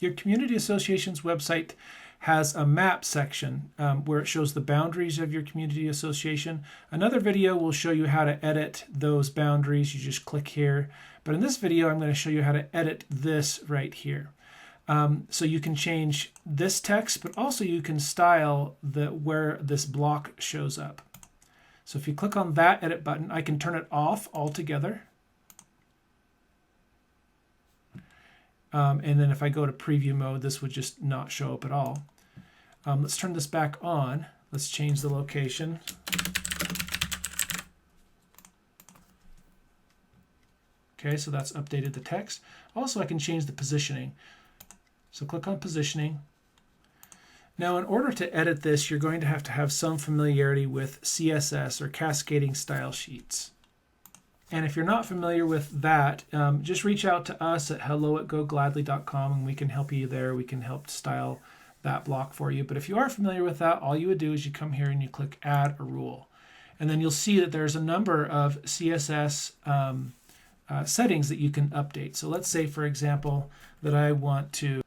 your community association's website has a map section where it shows the boundaries of your community association. Another video will show you how to edit those boundaries. You just click here. But in this video, I'm going to show you how to edit this right here. So you can change this text, but also you can style where this block shows up. So if you click on that edit button, I can turn it off altogether. And then if I go to preview mode, this would just not show up at all. Let's turn this back on. Let's change the location. Okay, so that's updated the text. Also, I can change the positioning. So click on positioning. Now, in order to edit this, you're going to have some familiarity with CSS or cascading style sheets. And if you're not familiar with that, just reach out to us at hello@gogladly.com and we can help you there. We can help style that block for you. But if you are familiar with that, all you would do is you come here and you click Add a Rule. And then you'll see that there's a number of CSS settings that you can update. So let's say, for example, that I want to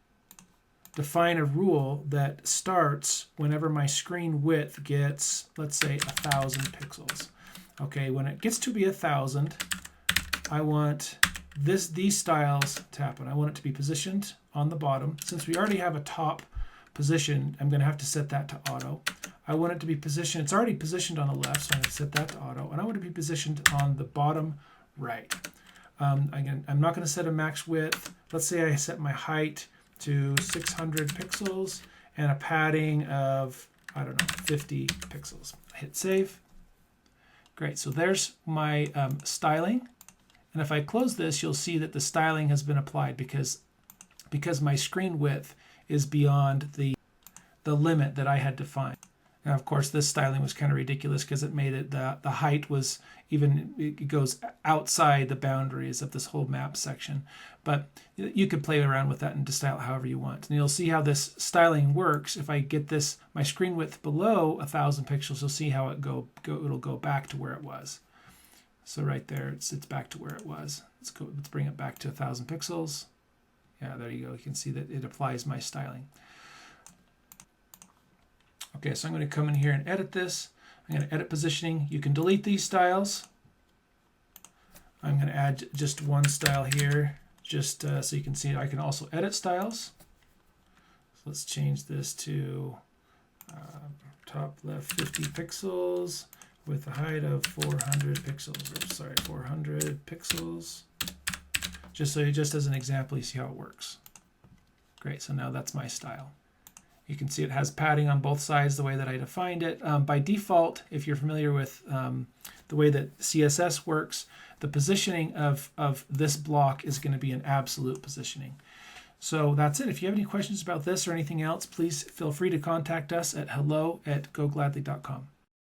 define a rule that starts whenever my screen width gets, let's say, 1,000 pixels. Okay, when it gets to be 1,000, I want these styles to happen. I want it to be positioned on the bottom. Since we already have a top position, I'm going to have to set that to auto. I want it to be positioned, it's already positioned on the left, so I'm going to set that to auto. And I want it to be positioned on the bottom right. Again, I'm not going to set a max width. Let's say I set my height to 600 pixels and a padding of, I don't know, 50 pixels. Hit save. Great, so there's my styling. And if I close this, you'll see that the styling has been applied because my screen width is beyond the limit that I had defined. Now, of course, this styling was kind of ridiculous because it made it, the height was even, it goes outside the boundaries of this whole map section. But you could play around with that and just style it however you want. And you'll see how this styling works. If I get this, my screen width below 1,000 pixels, you'll see how it'll go back to where it was. So right there, it's back to where it was. Let's bring it back to 1,000 pixels. Yeah, there you go. You can see that it applies my styling. Okay, so I'm going to come in here and edit this. I'm going to edit positioning. You can delete these styles. I'm going to add just one style here, just so you can see I can also edit styles. So let's change this to top left 50 pixels with a height of 400 pixels. Or, sorry, 400 pixels. Just as an example, you see how it works. Great, so now that's my style. You can see it has padding on both sides the way that I defined it. By default, if you're familiar with the way that CSS works, the positioning of this block is going to be an absolute positioning. So that's it. If you have any questions about this or anything else, please feel free to contact us at hello@gogladly.com.